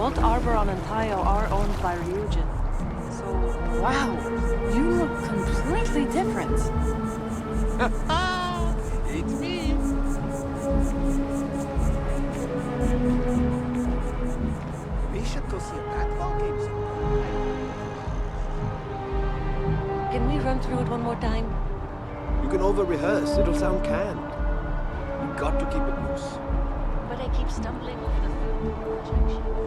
Both Barron and Tayo are owned by Ryujin. So, Wow, you look completely different. It's me. We should go see a basketball game sometime. can we run through it one more time? You can over-rehearse. It'll sound canned. You got to keep it loose. But I keep stumbling over the third projection.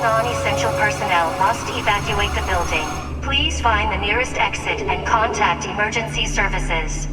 Non-essential personnel must evacuate the building. Please find the nearest exit and contact emergency services.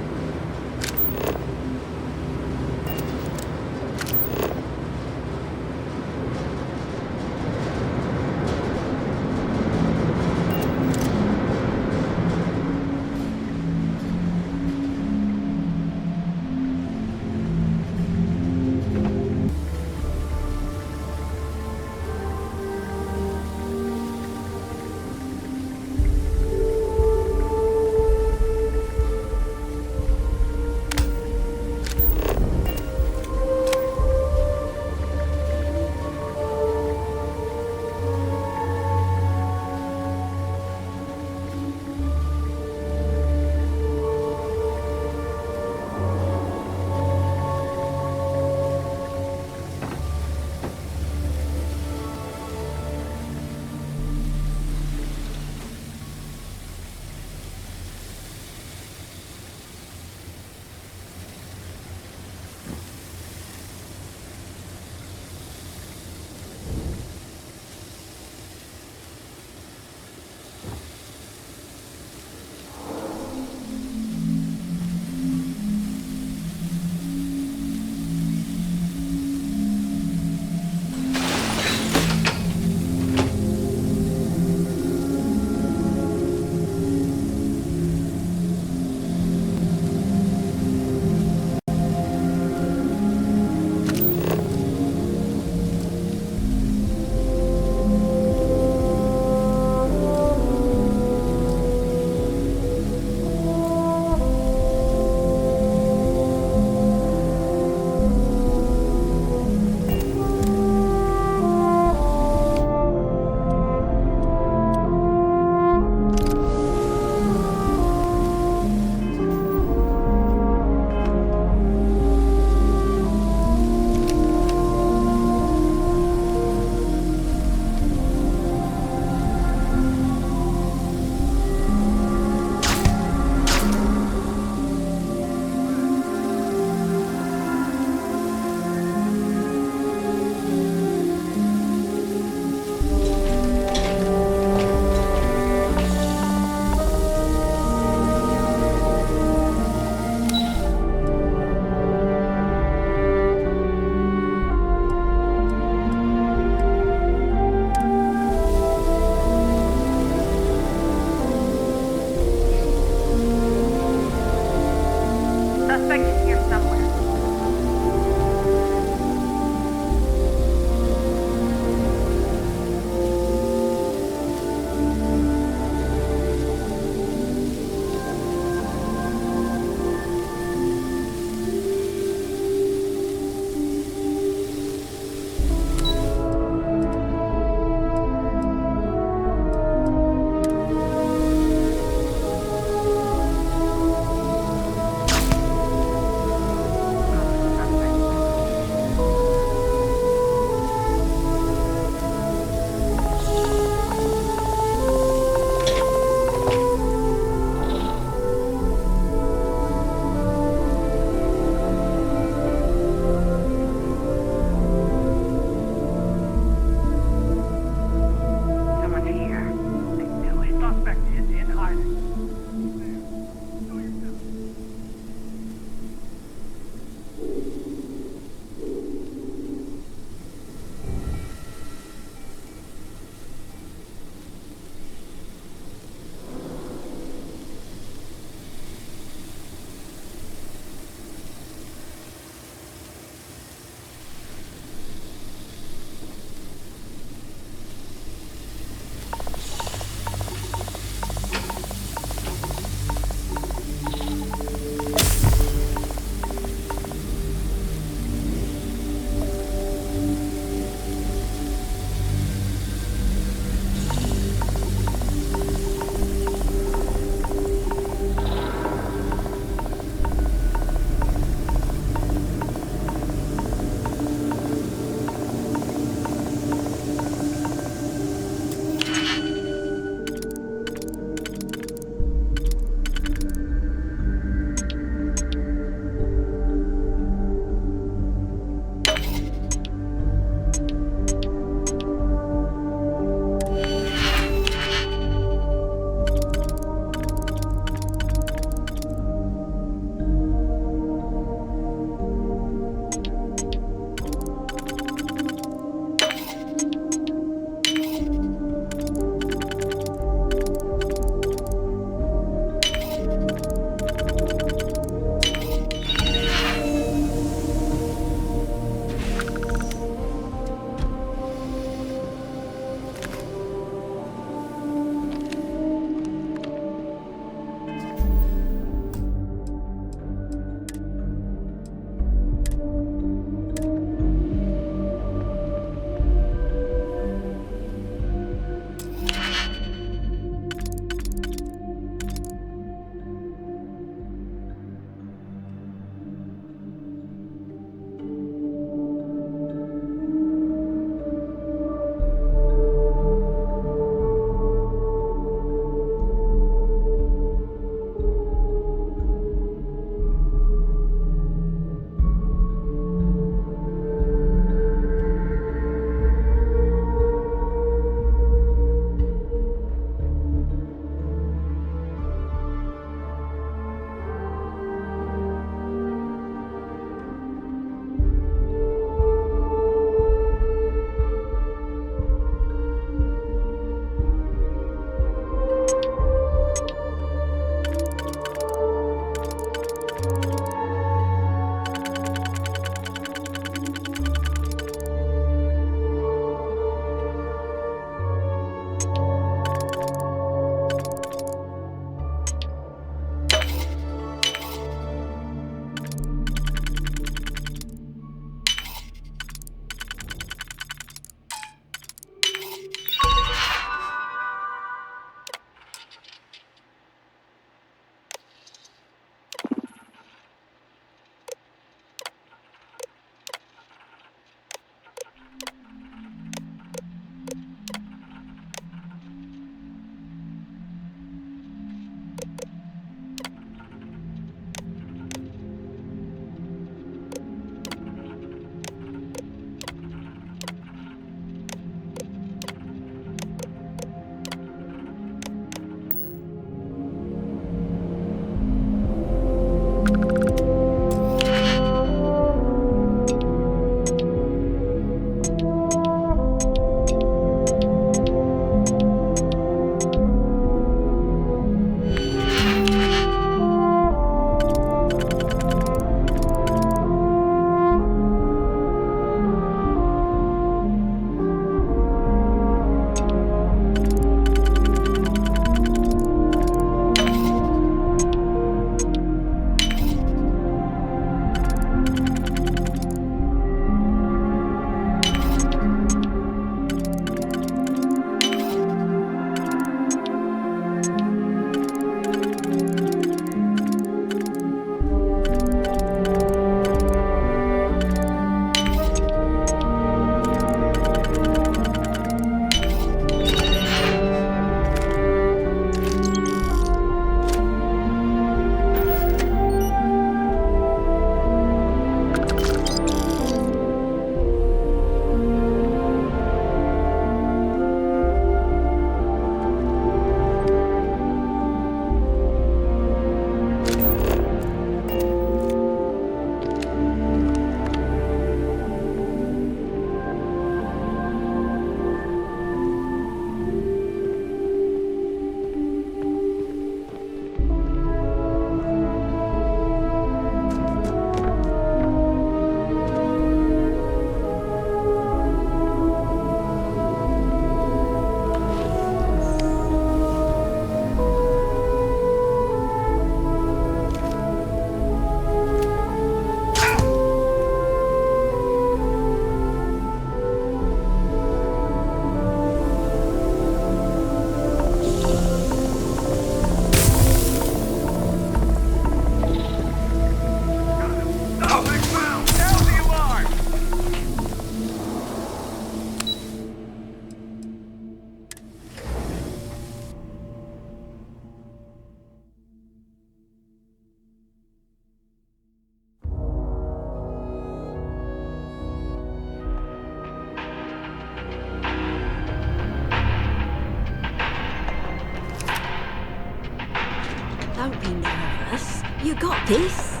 Don't be nervous. You got this.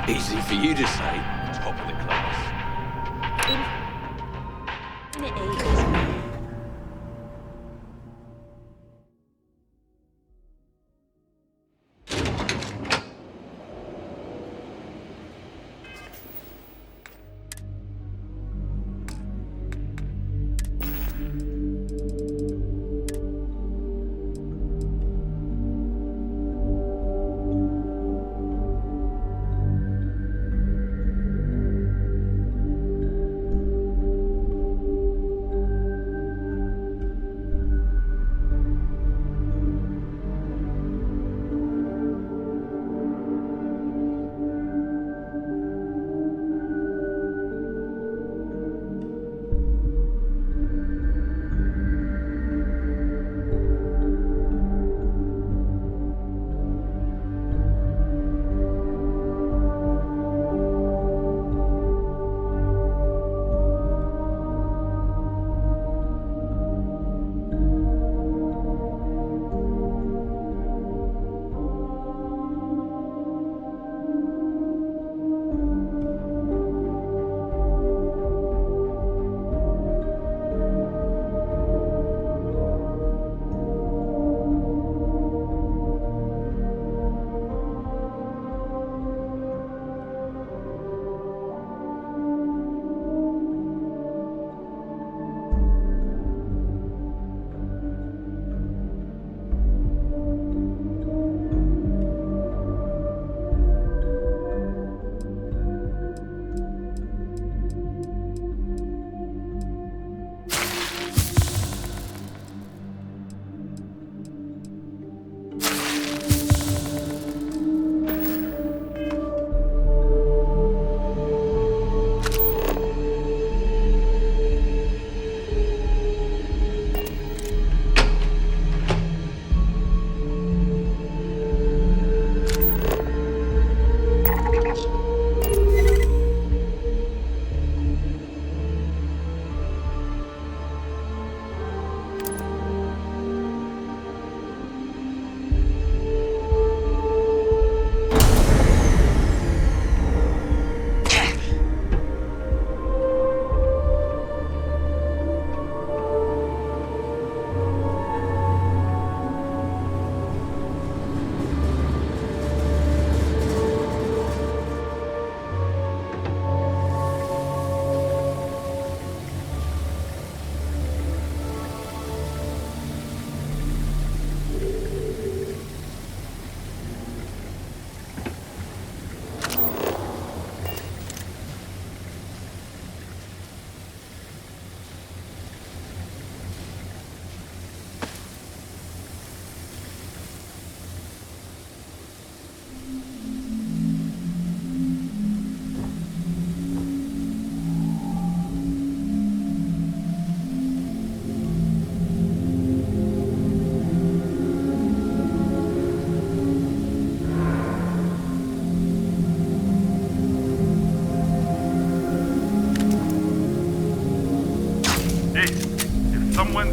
Easy for you to say, top of the class. Infinity is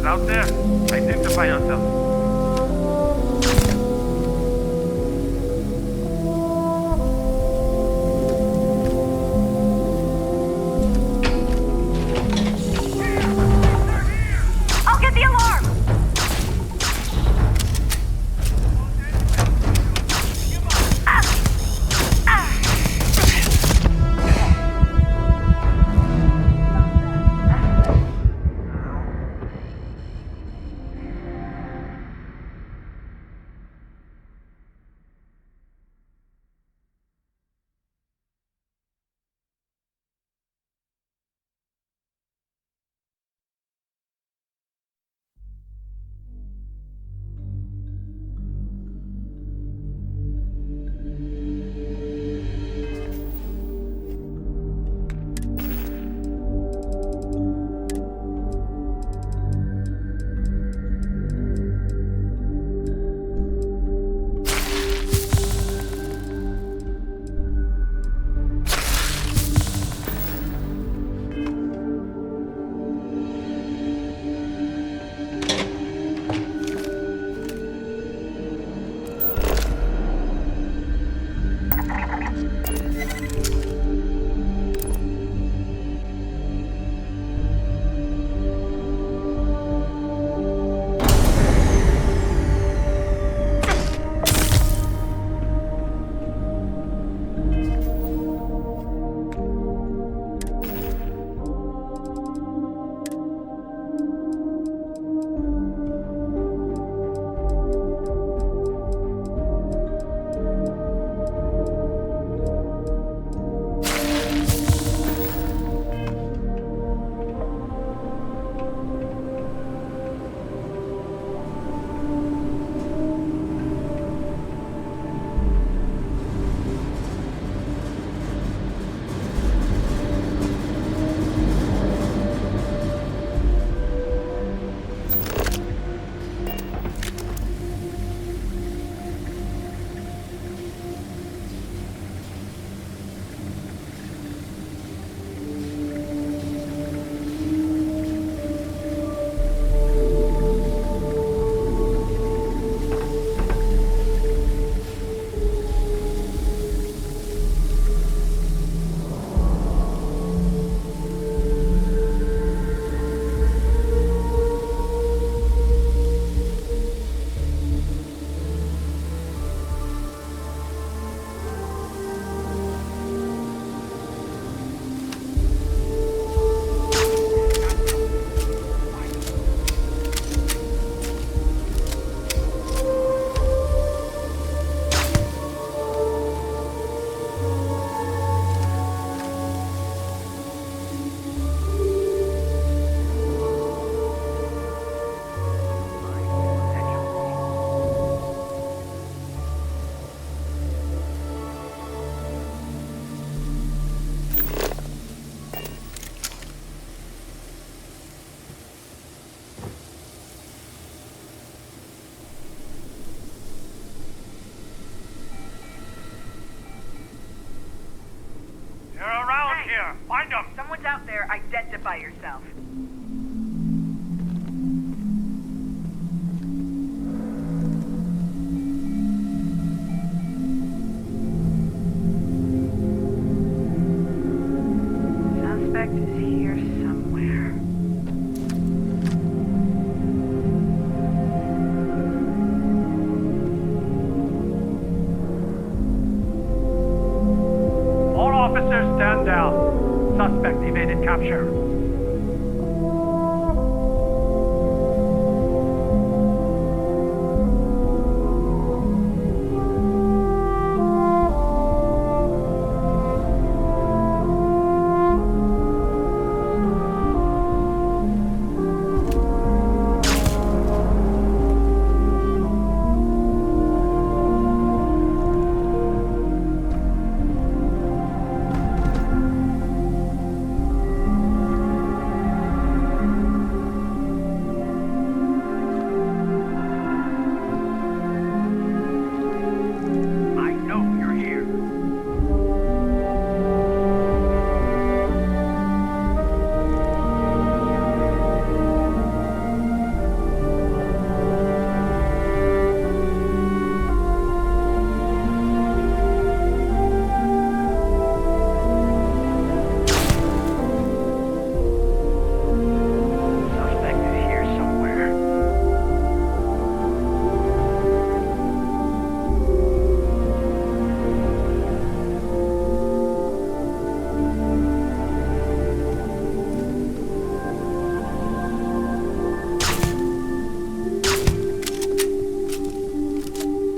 out there, identify yourself. I'll get the alarm! identify yourself. Suspect is here somewhere. All officers stand down. Suspect evaded capture. I know you're here. Suspect is here somewhere.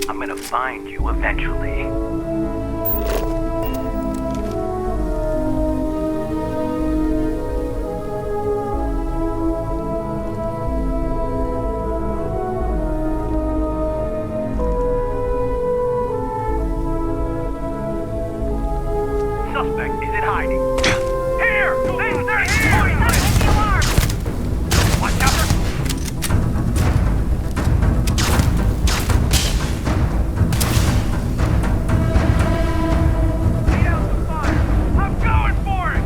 I'm gonna find you eventually. Suspect is in hiding. Here! They're here! Watch out for... Lead out the fire! I'm going for it!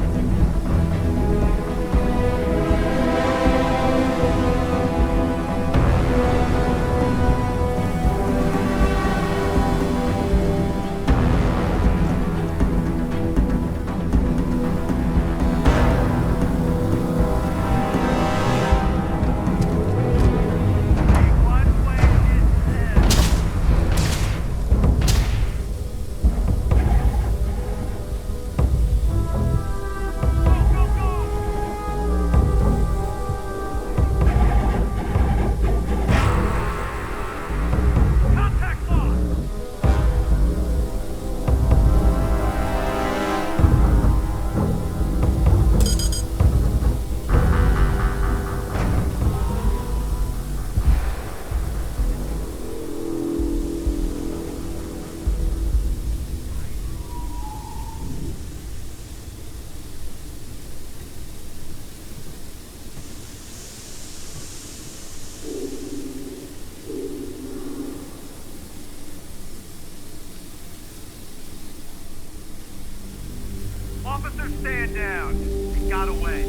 One way is this. Go, go, go! Contact lost! Officer, stand down. He got away.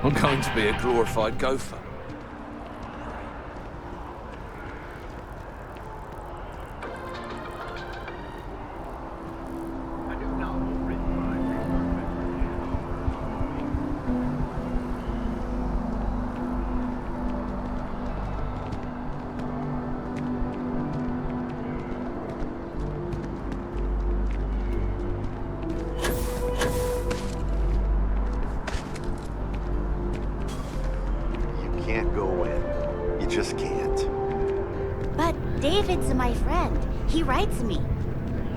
I'm going to be a glorified gopher. A new novel written by Ryujin. You can't go in. You just can't. But David's my friend. He writes me.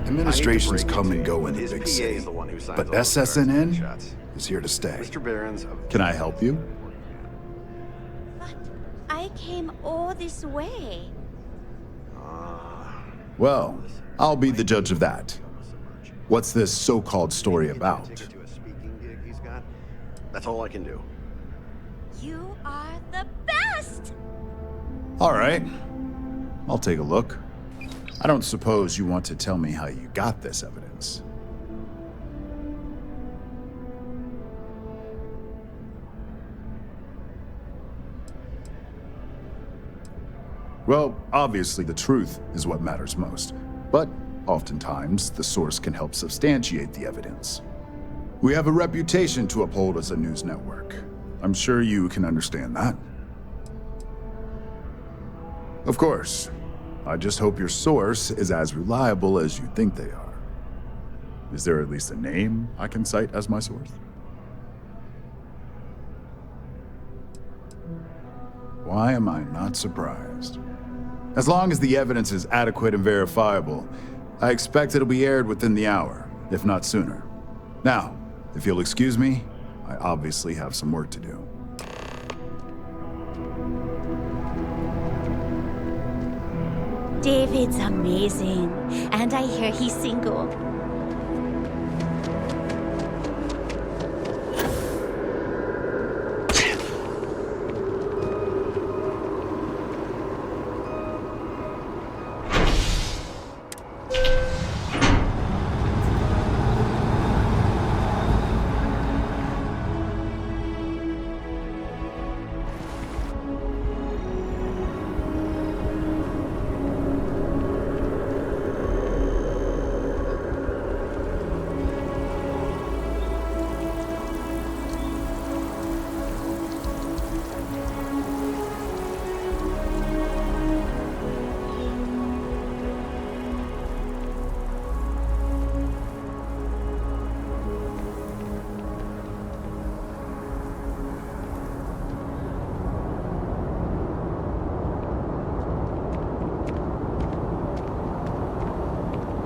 Administrations come and go in the big city, but SSNN is here to stay. Mr. Barron's. Can I help you? But I came all this way. Well, I'll be the judge of that. What's this so-called story about? That's all I can do. You are the best! All right. I'll take a look. I don't suppose you want to tell me how you got this evidence. Well, obviously the truth is what matters most, but oftentimes the source can help substantiate the evidence. We have a reputation to uphold as a news network. I'm sure you can understand that. Of course. I just hope your source is as reliable as you think they are. Is there at least a name I can cite as my source? Why am I not surprised? As long as the evidence is adequate and verifiable, I expect it'll be aired within the hour, if not sooner. Now, if you'll excuse me, I obviously have some work to do. David's amazing, and I hear he's single.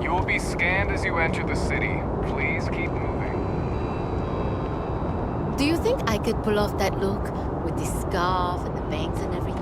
You will be scanned as you enter the city. Please keep moving. Do you think I could pull off that look with the scarf and the bangs and everything?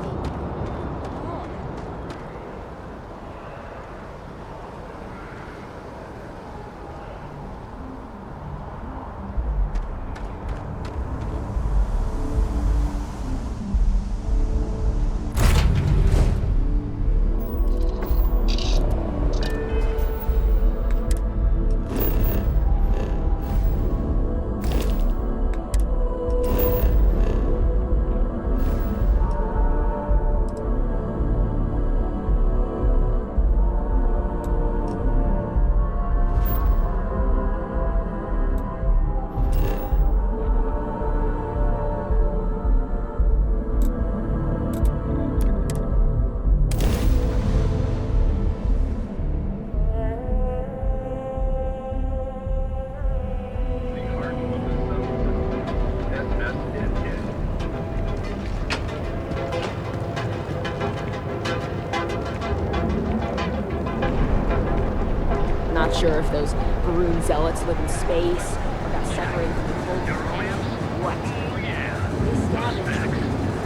Sure if those Barron zealots live in space or got separated from the whole planet. what? Oh yeah, those facts.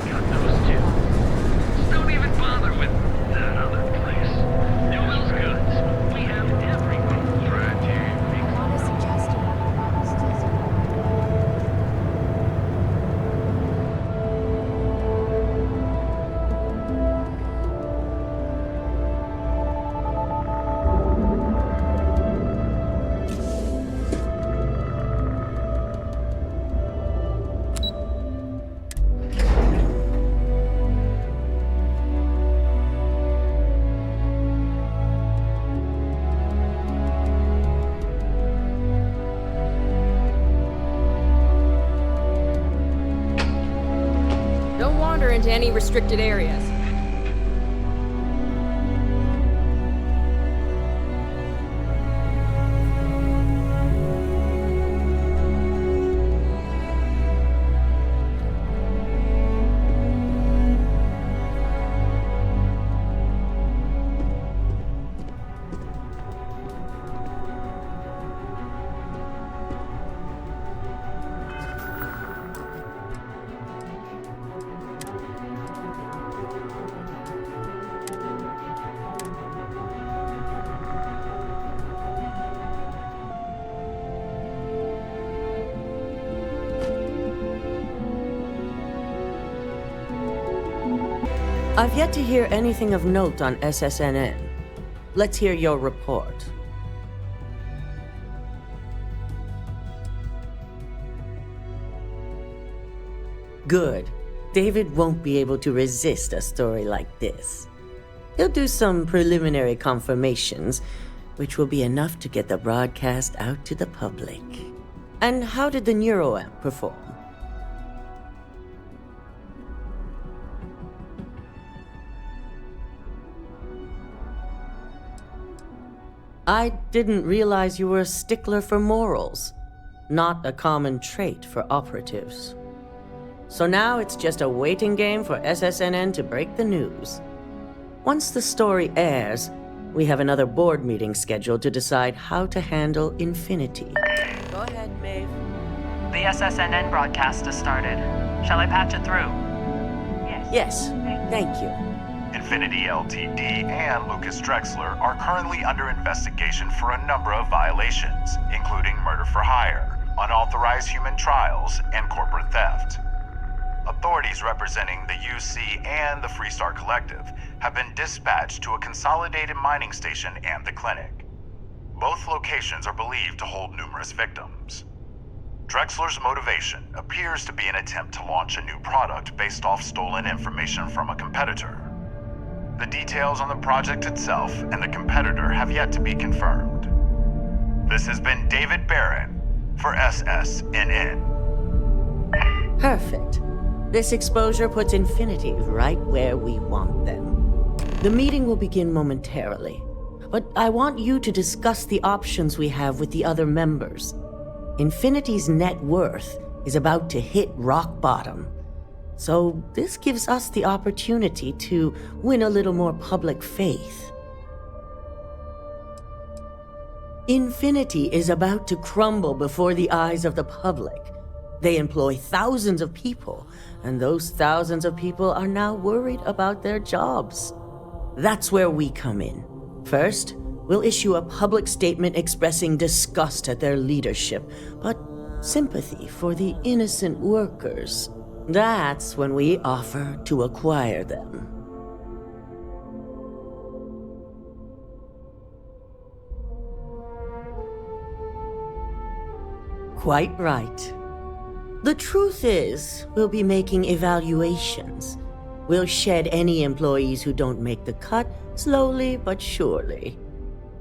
Got those too. Don't even bother with that other place. Newell's Goods. We have everything right here. What a suggestion. Don't wander into any restricted areas. I've yet to hear anything of note on SSNN. Let's hear your report. Good. David won't be able to resist a story like this. He'll do some preliminary confirmations, which will be enough to get the broadcast out to the public. And how did the neuroamp perform? I didn't realize you were a stickler for morals, not a common trait for operatives. So now it's just a waiting game for SSNN to break the news. Once the story airs, we have another board meeting scheduled to decide how to handle Infinity. Go ahead, Maeve. The SSNN broadcast has started. Shall I patch it through? Yes, thank you. Infinity Ltd. and Lucas Drexler are currently under investigation for a number of violations, including murder for hire, unauthorized human trials, and corporate theft. Authorities representing the UC and the Freestar Collective have been dispatched to a consolidated mining station and the clinic. Both locations are believed to hold numerous victims. Drexler's motivation appears to be an attempt to launch a new product based off stolen information from a competitor. The details on the project itself and the competitor have yet to be confirmed. This has been David Barron for SSNN. Perfect. This exposure puts Infinity right where we want them. The meeting will begin momentarily, but I want you to discuss the options we have with the other members. Infinity's net worth is about to hit rock bottom. So this gives us the opportunity to win a little more public faith. Infinity is about to crumble before the eyes of the public. They employ thousands of people, and those thousands of people are now worried about their jobs. That's where we come in. First, we'll issue a public statement expressing disgust at their leadership, but sympathy for the innocent workers. That's when we offer to acquire them. Quite right. The truth is, we'll be making evaluations. We'll shed any employees who don't make the cut, slowly but surely.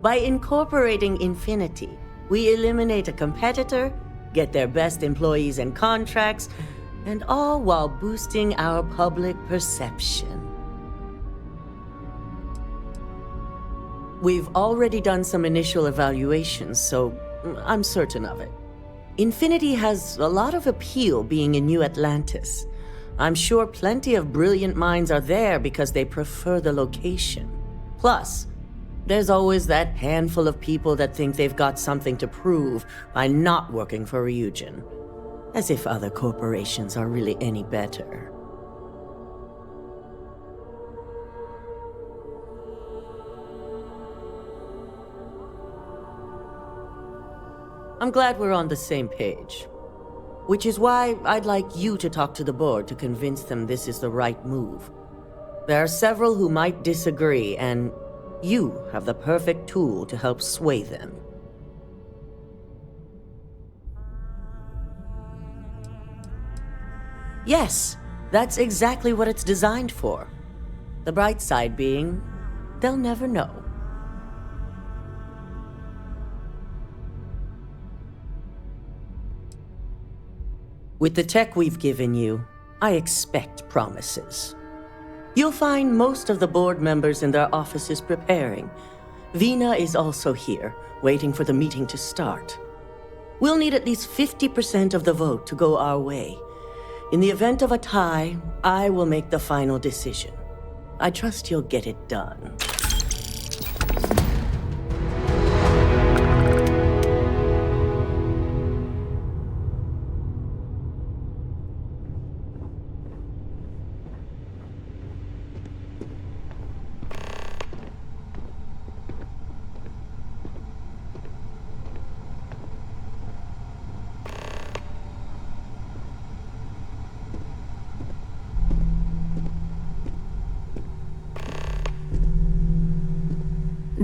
By incorporating Infinity, we eliminate a competitor, get their best employees and contracts, and all while boosting our public perception. We've already done some initial evaluations, so I'm certain of it. Infinity has a lot of appeal being in New Atlantis. I'm sure plenty of brilliant minds are there because they prefer the location. Plus, there's always that handful of people that think they've got something to prove by not working for Ryujin. As if other corporations are really any better. I'm glad we're on the same page. Which is why I'd like you to talk to the board to convince them this is the right move. There are several who might disagree, and you have the perfect tool to help sway them. Yes, that's exactly what it's designed for. The bright side being, they'll never know. With the tech we've given you, I expect promises. You'll find most of the board members in their offices preparing. Vina is also here, waiting for the meeting to start. We'll need at least 50% of the vote to go our way. In the event of a tie, I will make the final decision. I trust you'll get it done.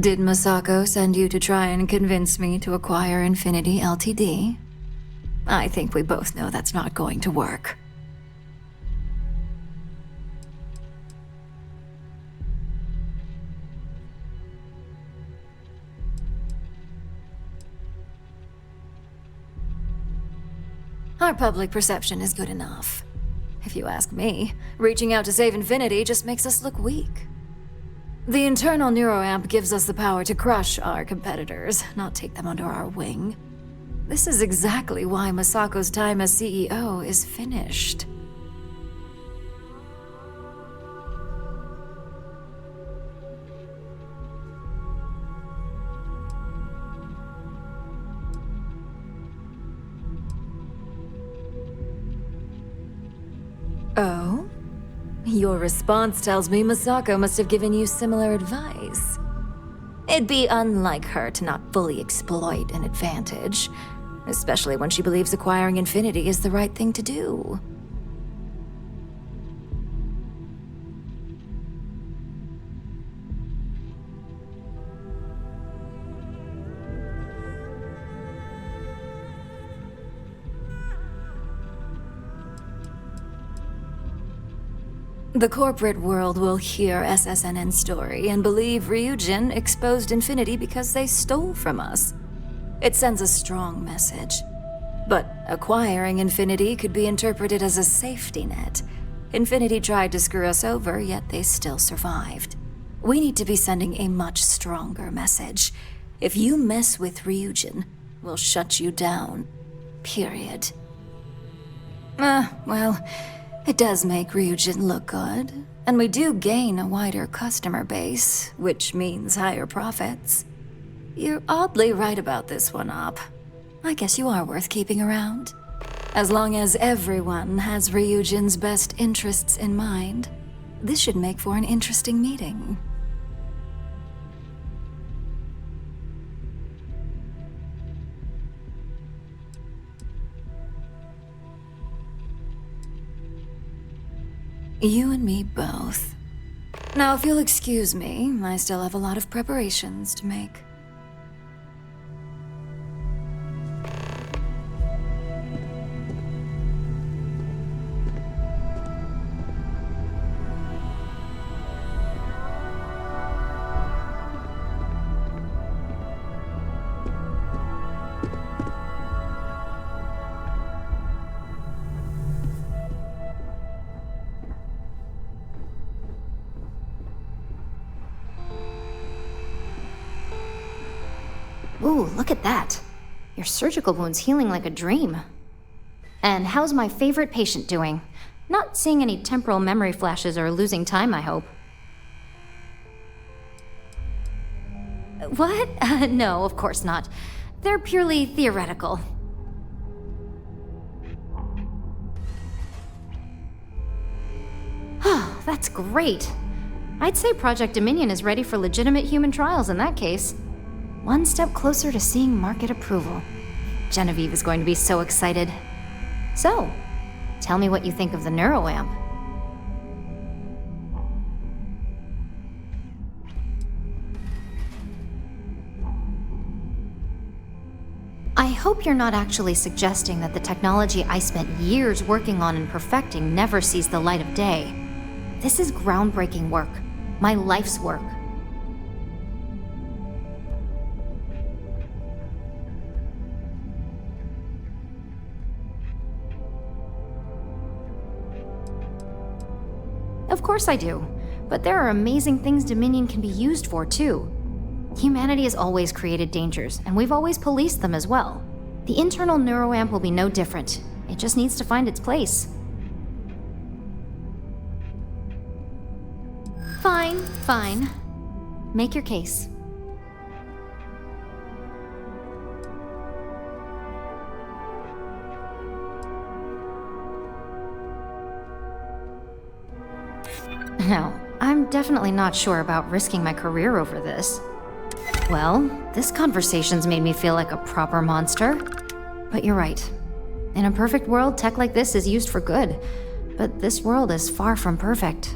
Did Masako send you to try and convince me to acquire Infinity Ltd? I think we both know that's not going to work. Our public perception is good enough. If you ask me, reaching out to save Infinity just makes us look weak. The internal neuroamp gives us the power to crush our competitors, not take them under our wing. This is exactly why Masako's time as CEO is finished. Oh? Your response tells me Masako must have given you similar advice. It'd be unlike her to not fully exploit an advantage, especially when she believes acquiring Infinity is the right thing to do. The corporate world will hear SSNN's story and believe Ryujin exposed Infinity because they stole from us. It sends a strong message. But acquiring Infinity could be interpreted as a safety net. Infinity tried to screw us over, yet they still survived. We need to be sending a much stronger message. If you mess with Ryujin, we'll shut you down. Period. Well, it does make Ryujin look good, and we do gain a wider customer base, which means higher profits. You're oddly right about this one, Op. I guess you are worth keeping around. As long as everyone has Ryujin's best interests in mind, this should make for an interesting meeting. You and me both. Now, if you'll excuse me, I still have a lot of preparations to make. Ooh, look at that. Your surgical wound's healing like a dream. And how's my favorite patient doing? Not seeing any temporal memory flashes or losing time, I hope. What? No, of course not. They're purely theoretical. That's great. I'd say Project Dominion is ready for legitimate human trials in that case. One step closer to seeing market approval. Genevieve is going to be so excited. So, tell me what you think of the neuroamp. I hope you're not actually suggesting that the technology I spent years working on and perfecting never sees the light of day. This is groundbreaking work. My life's work. Of course I do, but there are amazing things Dominion can be used for, too. Humanity has always created dangers, and we've always policed them as well. The internal neuroamp will be no different. It just needs to find its place. Fine. Make your case. Now, I'm definitely not sure about risking my career over this. Well, this conversation's made me feel like a proper monster. But you're right. In a perfect world, tech like this is used for good. But this world is far from perfect.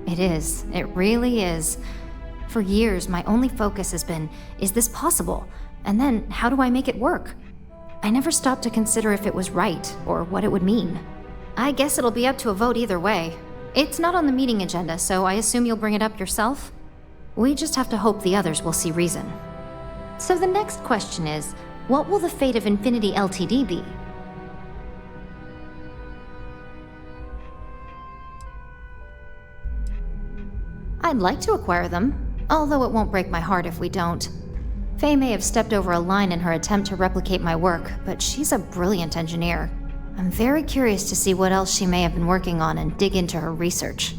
It is. It really is. For years, my only focus has been, is this possible? And then, how do I make it work? I never stopped to consider if it was right, or what it would mean. I guess it'll be up to a vote either way. It's not on the meeting agenda, so I assume you'll bring it up yourself? We just have to hope the others will see reason. So the next question is, what will the fate of Infinity Ltd be? I'd like to acquire them, although it won't break my heart if we don't. Faye may have stepped over a line in her attempt to replicate my work, but she's a brilliant engineer. I'm very curious to see what else she may have been working on and dig into her research.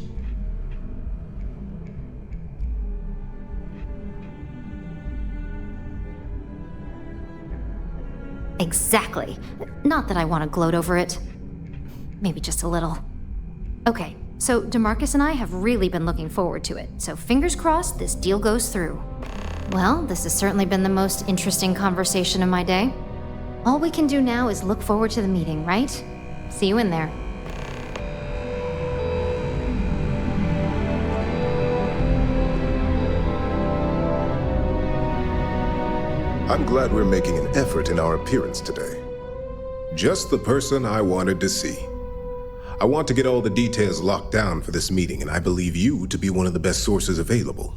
Exactly. Not that I want to gloat over it. Maybe just a little. Okay, so DeMarcus and I have really been looking forward to it, so fingers crossed this deal goes through. Well, this has certainly been the most interesting conversation of my day. All we can do now is look forward to the meeting, right? See you in there. I'm glad we're making an effort in our appearance today. Just the person I wanted to see. I want to get all the details locked down for this meeting, and I believe you to be one of the best sources available.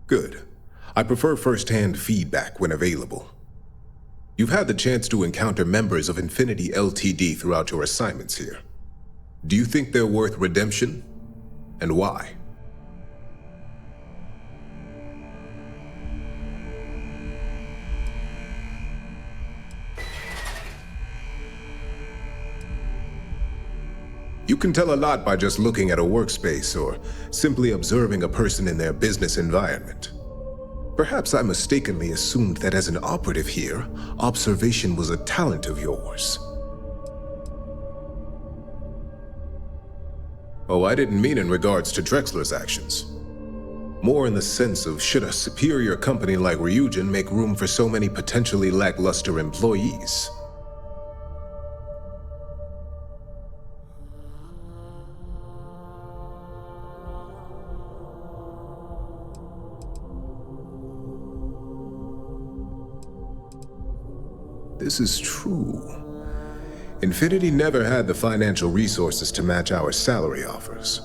Good. I prefer first-hand feedback when available. You've had the chance to encounter members of Infinity Ltd throughout your assignments here. Do you think they're worth redemption? And why? You can tell a lot by just looking at a workspace or simply observing a person in their business environment. Perhaps I mistakenly assumed that as an operative here, observation was a talent of yours. Oh, I didn't mean in regards to Drexler's actions. More in the sense of, should a superior company like Ryujin make room for so many potentially lackluster employees? This is true. Infinity never had the financial resources to match our salary offers.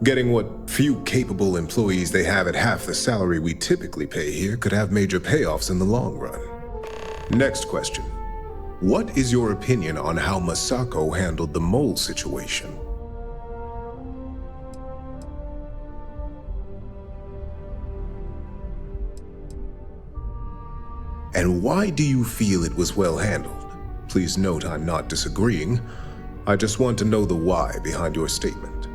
Getting what few capable employees they have at half the salary we typically pay here could have major payoffs in the long run. Next question. What is your opinion on how Masako handled the mole situation? And why do you feel it was well handled? Please note I'm not disagreeing. I just want to know the why behind your statement.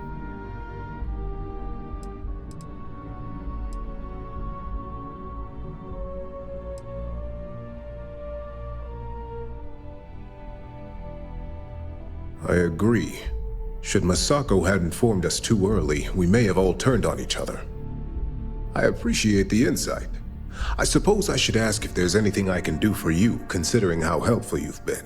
I agree. Should Masako had informed us too early, we may have all turned on each other. I appreciate the insight. I suppose I should ask if there's anything I can do for you, considering how helpful you've been.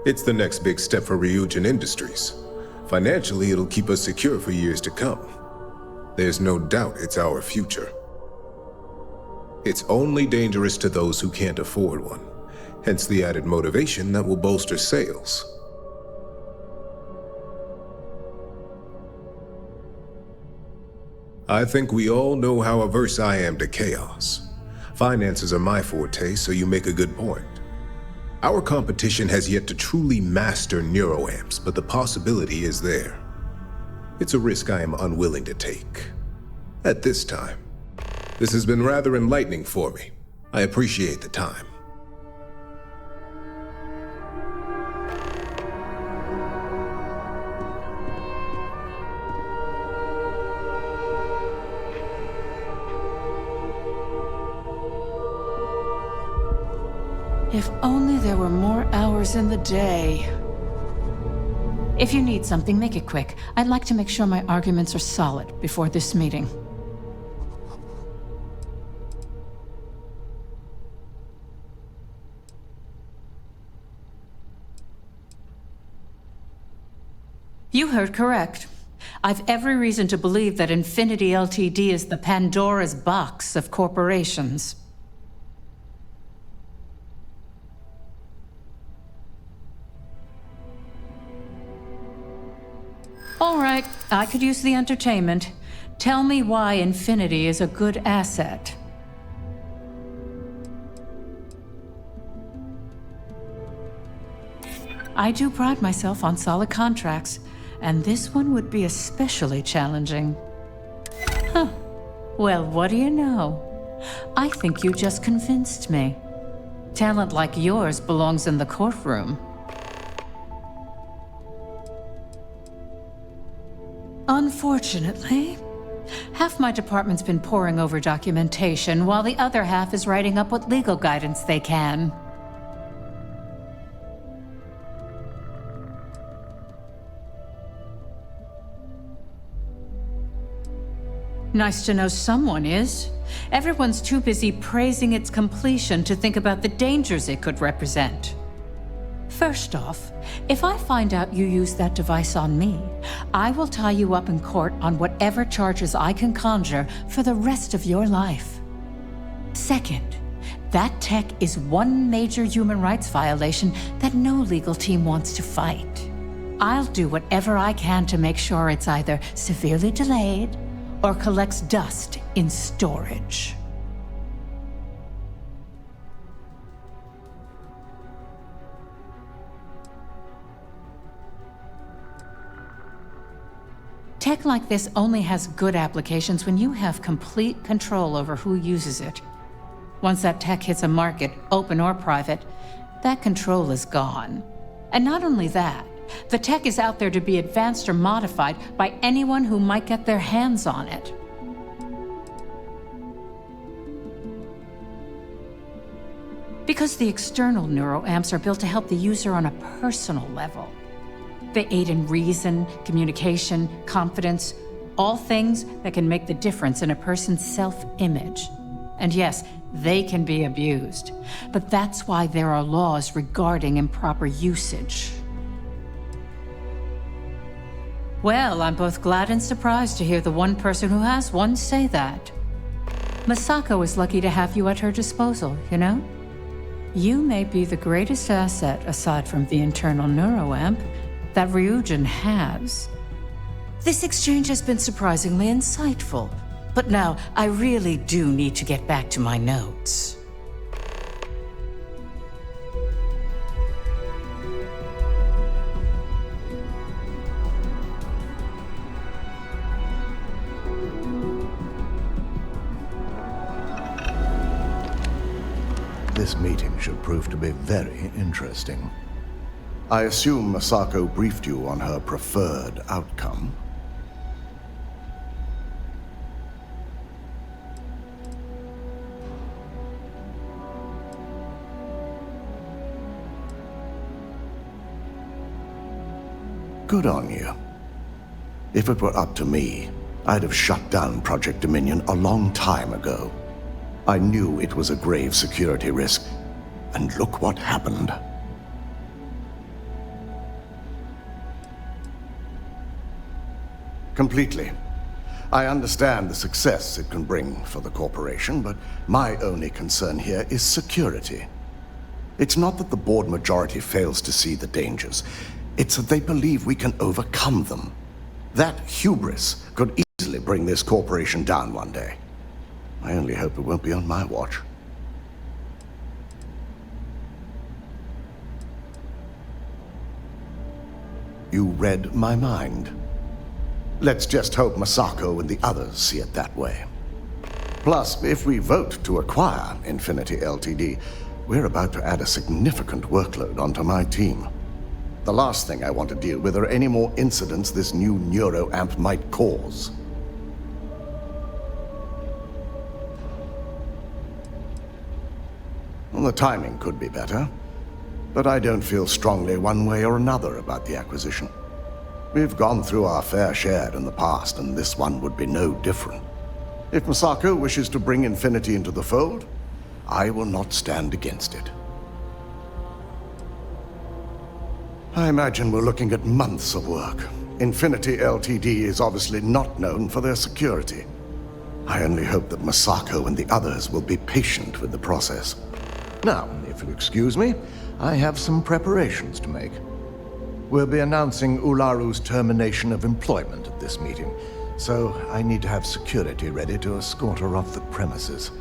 It's the next big step for Ryujin Industries. Financially, it'll keep us secure for years to come. There's no doubt it's our future. It's only dangerous to those who can't afford one, hence the added motivation that will bolster sales. I think we all know how averse I am to chaos. Finances are my forte, so you make a good point. Our competition has yet to truly master neuroamps, but the possibility is there. It's a risk I am unwilling to take. At this time. This has been rather enlightening for me. I appreciate the time. If only there were more hours in the day. If you need something, make it quick. I'd like to make sure my arguments are solid before this meeting. You heard correct. I've every reason to believe that Infinity Ltd. Is the Pandora's box of corporations. All right, I could use the entertainment. Tell me why Infinity is a good asset. I do pride myself on solid contracts, and this one would be especially challenging. Huh. Well, what do you know? I think you just convinced me. Talent like yours belongs in the courtroom. Unfortunately, half my department's been poring over documentation, while the other half is writing up what legal guidance they can. Nice to know someone is. Everyone's too busy praising its completion to think about the dangers it could represent. First off, if I find out you used that device on me, I will tie you up in court on whatever charges I can conjure for the rest of your life. Second, that tech is one major human rights violation that no legal team wants to fight. I'll do whatever I can to make sure it's either severely delayed or collects dust in storage. Tech like this only has good applications when you have complete control over who uses it. Once that tech hits a market, open or private, that control is gone. And not only that, the tech is out there to be advanced or modified by anyone who might get their hands on it. Because the external neuroamps are built to help the user on a personal level. They aid in reason, communication, confidence, all things that can make the difference in a person's self-image. And yes, they can be abused, but that's why there are laws regarding improper usage. Well, I'm both glad and surprised to hear the one person who has one say that. Masako is lucky to have you at her disposal, you know? You may be the greatest asset, aside from the internal neuroamp, that Ryujin has. This exchange has been surprisingly insightful, but now I really do need to get back to my notes. This meeting should prove to be very interesting. I assume Masako briefed you on her preferred outcome. Good on you. If it were up to me, I'd have shut down Project Dominion a long time ago. I knew it was a grave security risk, and look what happened. Completely. I understand the success it can bring for the corporation, but my only concern here is security. It's not that the board majority fails to see the dangers. It's that they believe we can overcome them. That hubris could easily bring this corporation down one day. I only hope it won't be on my watch. You read my mind. Let's just hope Masako and the others see it that way. Plus, if we vote to acquire Infinity Ltd., we're about to add a significant workload onto my team. The last thing I want to deal with are any more incidents this new neuroamp might cause. Well, the timing could be better, but I don't feel strongly one way or another about the acquisition. We've gone through our fair share in the past, and this one would be no different. If Masako wishes to bring Infinity into the fold, I will not stand against it. I imagine we're looking at months of work. Infinity Ltd. is obviously not known for their security. I only hope that Masako and the others will be patient with the process. Now, if you'll excuse me, I have some preparations to make. We'll be announcing Ularu's termination of employment at this meeting, so I need to have security ready to escort her off the premises.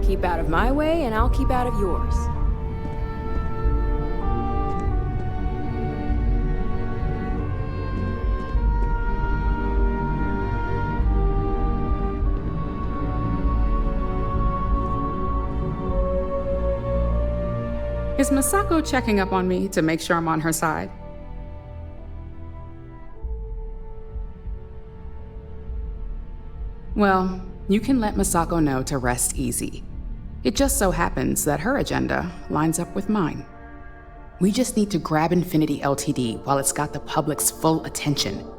Keep out of my way, and I'll keep out of yours. Is Masako checking up on me to make sure I'm on her side? Well, you can let Masako know to rest easy. It just so happens that her agenda lines up with mine. We just need to grab Infinity Ltd. While it's got the public's full attention.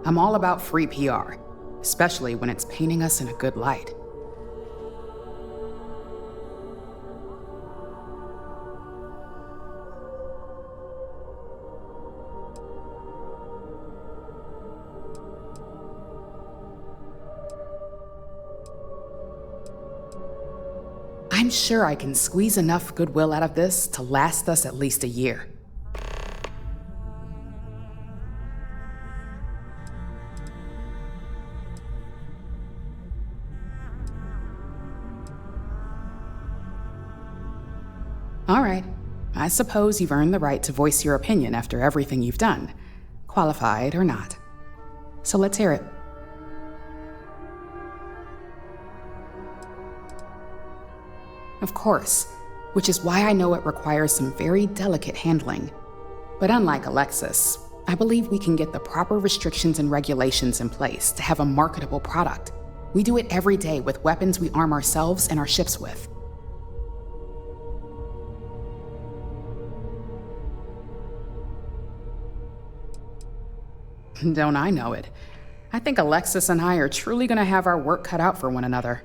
I'm all about free PR, especially when it's painting us in a good light. I'm sure I can squeeze enough goodwill out of this to last us at least a year. All right, I suppose you've earned the right to voice your opinion after everything you've done, qualified or not. So let's hear it. Of course, which is why I know it requires some very delicate handling. But unlike Alexis, I believe we can get the proper restrictions and regulations in place to have a marketable product. We do it every day with weapons we arm ourselves and our ships with. Don't I know it? I think Alexis and I are truly going to have our work cut out for one another.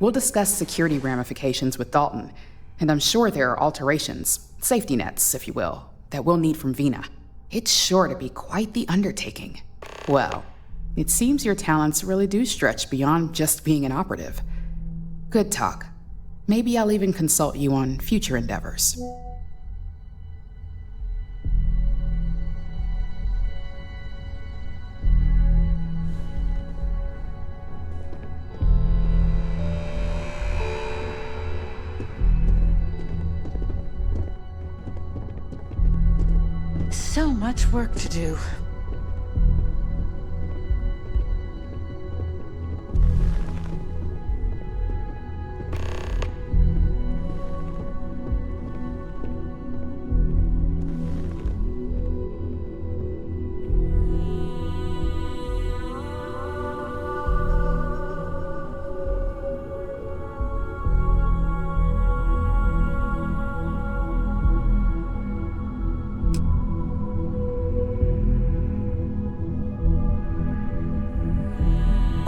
We'll discuss security ramifications with Dalton, and I'm sure there are alterations, safety nets, if you will, that we'll need from Vina. It's sure to be quite the undertaking. Well, it seems your talents really do stretch beyond just being an operative. Good talk. Maybe I'll even consult you on future endeavors. So much work to do.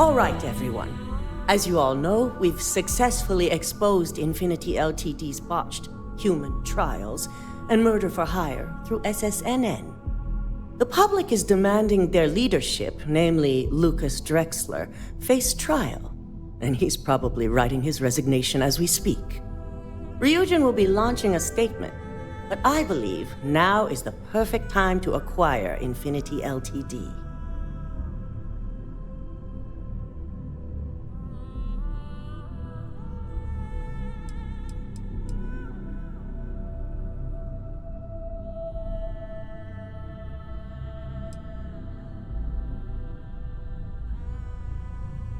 All right, everyone. As you all know, we've successfully exposed Infinity Ltd's botched human trials and murder for hire through SSNN. The public is demanding their leadership, namely Lucas Drexler, face trial, and he's probably writing his resignation as we speak. Ryujin will be launching a statement, but I believe now is the perfect time to acquire Infinity Ltd.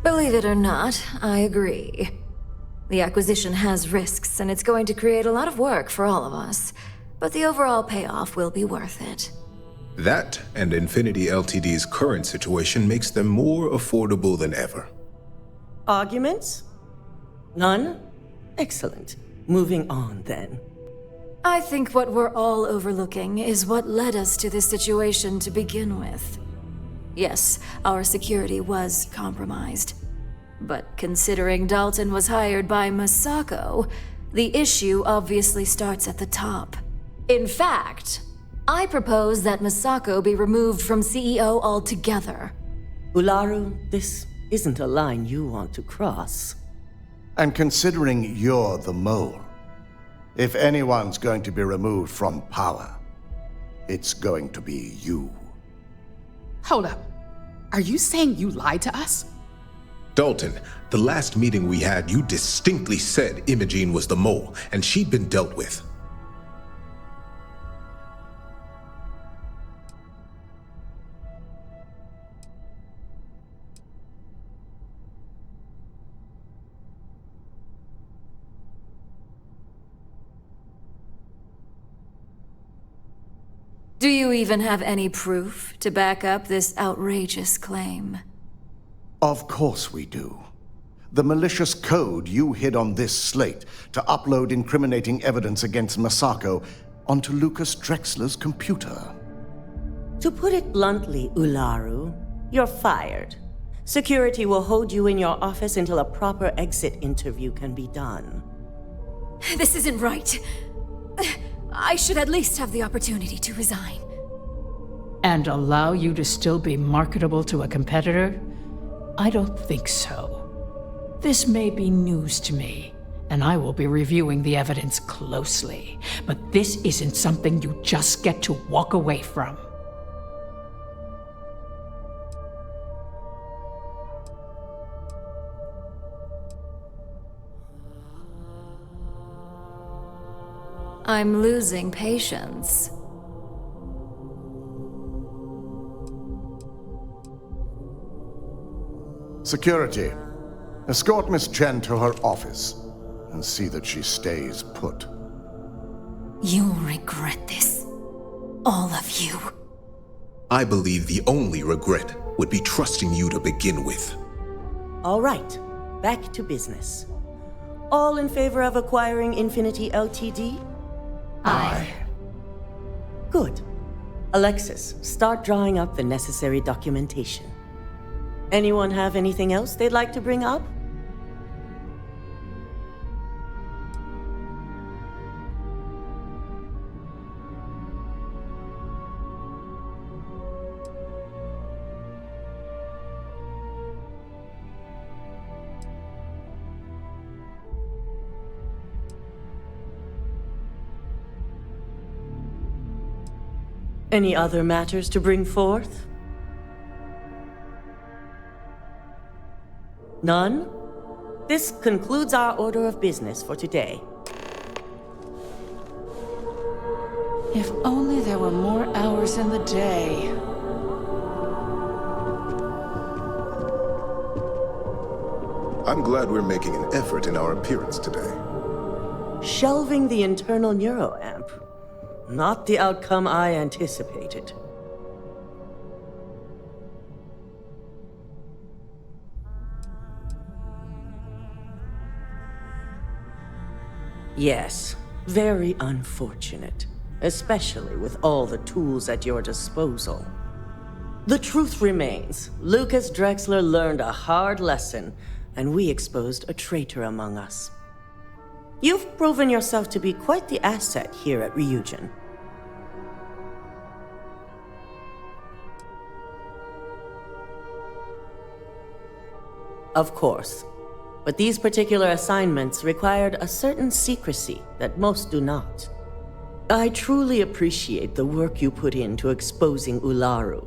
Believe it or not, I agree. The acquisition has risks, and it's going to create a lot of work for all of us. But the overall payoff will be worth it. That and Infinity Ltd's current situation makes them more affordable than ever. Arguments? None? Excellent. Moving on, then. I think what we're all overlooking is what led us to this situation to begin with. Yes, our security was compromised. But considering Dalton was hired by Masako, the issue obviously starts at the top. In fact, I propose that Masako be removed from CEO altogether. Ularu, this isn't a line you want to cross. And considering you're the mole, if anyone's going to be removed from power, it's going to be you. Hold up. Are you saying you lied to us? Dalton, the last meeting we had, you distinctly said Imogene was the mole, and she'd been dealt with. Do you even have any proof to back up this outrageous claim? Of course we do. The malicious code you hid on this slate to upload incriminating evidence against Masako onto Lucas Drexler's computer. To put it bluntly, Ularu, you're fired. Security will hold you in your office until a proper exit interview can be done. This isn't right. I should at least have the opportunity to resign. And allow you to still be marketable to a competitor? I don't think so. This may be news to me, and I will be reviewing the evidence closely. But this isn't something you just get to walk away from. I'm losing patience. Security, escort Miss Chen to her office and see that she stays put. You'll regret this. All of you. I believe the only regret would be trusting you to begin with. All right, back to business. All in favor of acquiring Infinity Ltd? Aye. Good. Alexis, start drawing up the necessary documentation. Anyone have anything else they'd like to bring up? Any other matters to bring forth? None? This concludes our order of business for today. If only there were more hours in the day. I'm glad we're making an effort in our appearance today. Shelving the internal neuroamp. Not the outcome I anticipated. Yes, very unfortunate, especially with all the tools at your disposal. The truth remains. Lucas Drexler learned a hard lesson, and we exposed a traitor among us. You've proven yourself to be quite the asset here at Ryujin. Of course. But these particular assignments required a certain secrecy that most do not. I truly appreciate the work you put into exposing Ularu.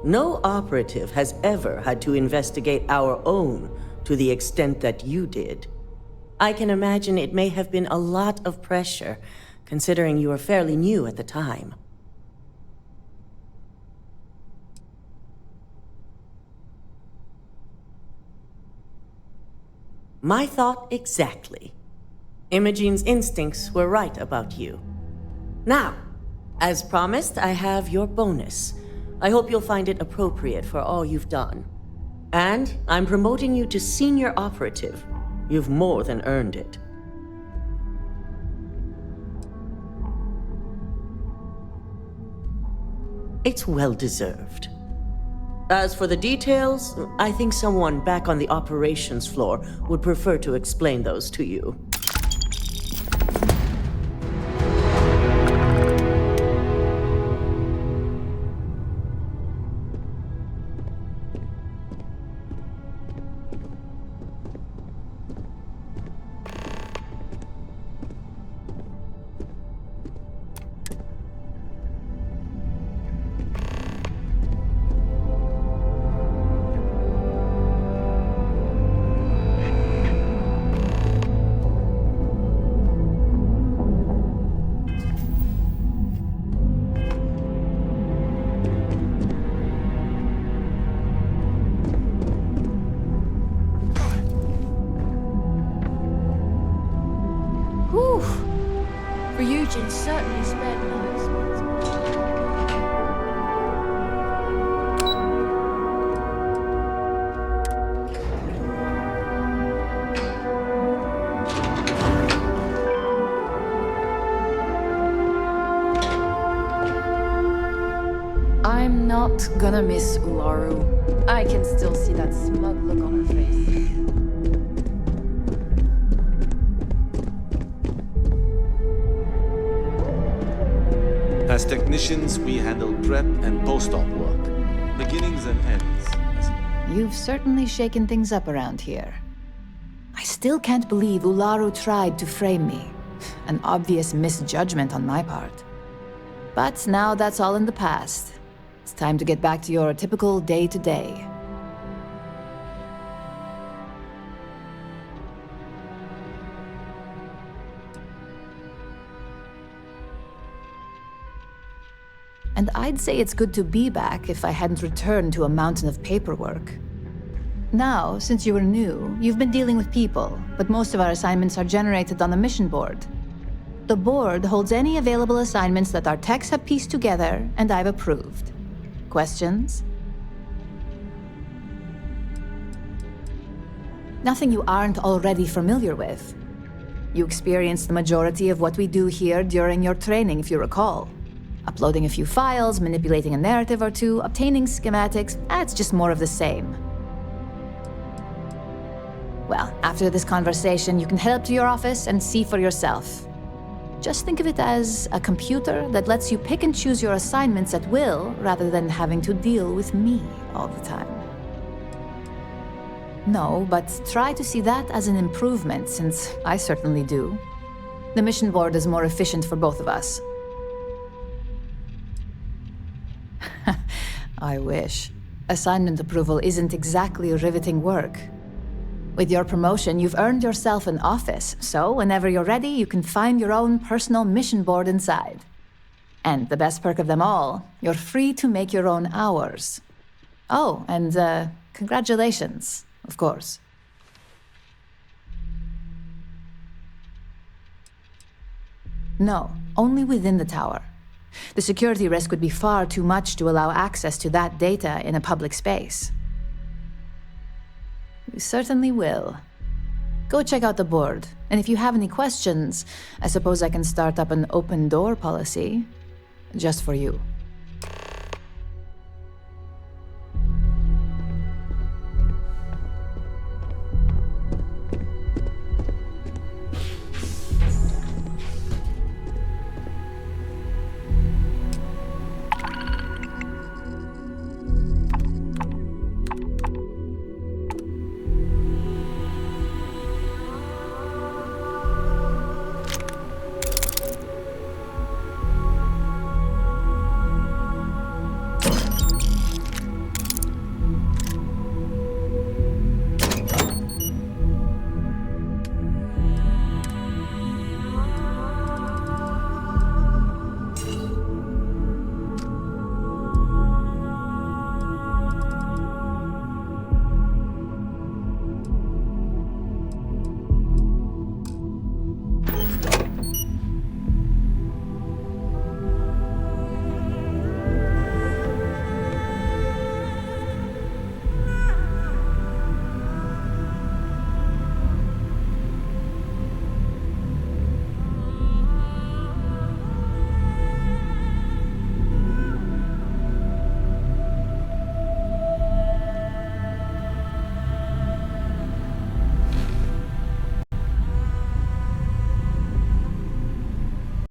No operative has ever had to investigate our own to the extent that you did. I can imagine it may have been a lot of pressure, considering you were fairly new at the time. My thought exactly. Imogene's instincts were right about you. Now, as promised, I have your bonus. I hope you'll find it appropriate for all you've done. And I'm promoting you to senior operative. You've more than earned it. It's well deserved. As for the details, I think someone back on the operations floor would prefer to explain those to you. Ryujin certainly spared no expense. I'm not gonna miss Ularu. I can still see that smug look on her face. As technicians, we handle prep and post-op work, beginnings and ends. You've certainly shaken things up around here. I still can't believe Ularu tried to frame me. An obvious misjudgment on my part. But now that's all in the past. It's time to get back to your typical day-to-day. And I'd say it's good to be back if I hadn't returned to a mountain of paperwork. Now, since you were new, you've been dealing with people, but most of our assignments are generated on the mission board. The board holds any available assignments that our techs have pieced together, and I've approved. Questions? Nothing you aren't already familiar with. You experienced the majority of what we do here during your training, if you recall. Uploading a few files, manipulating a narrative or two, obtaining schematics, it's just more of the same. Well, after this conversation, you can head up to your office and see for yourself. Just think of it as a computer that lets you pick and choose your assignments at will, rather than having to deal with me all the time. No, but try to see that as an improvement, since I certainly do. The mission board is more efficient for both of us. I wish. Assignment approval isn't exactly riveting work. With your promotion, you've earned yourself an office, so whenever you're ready, you can find your own personal mission board inside. And the best perk of them all, you're free to make your own hours. Oh, and congratulations, of course. No, only within the tower. The security risk would be far too much to allow access to that data in a public space. You certainly will. Go check out the board, and if you have any questions, I suppose I can start up an open door policy. Just for you.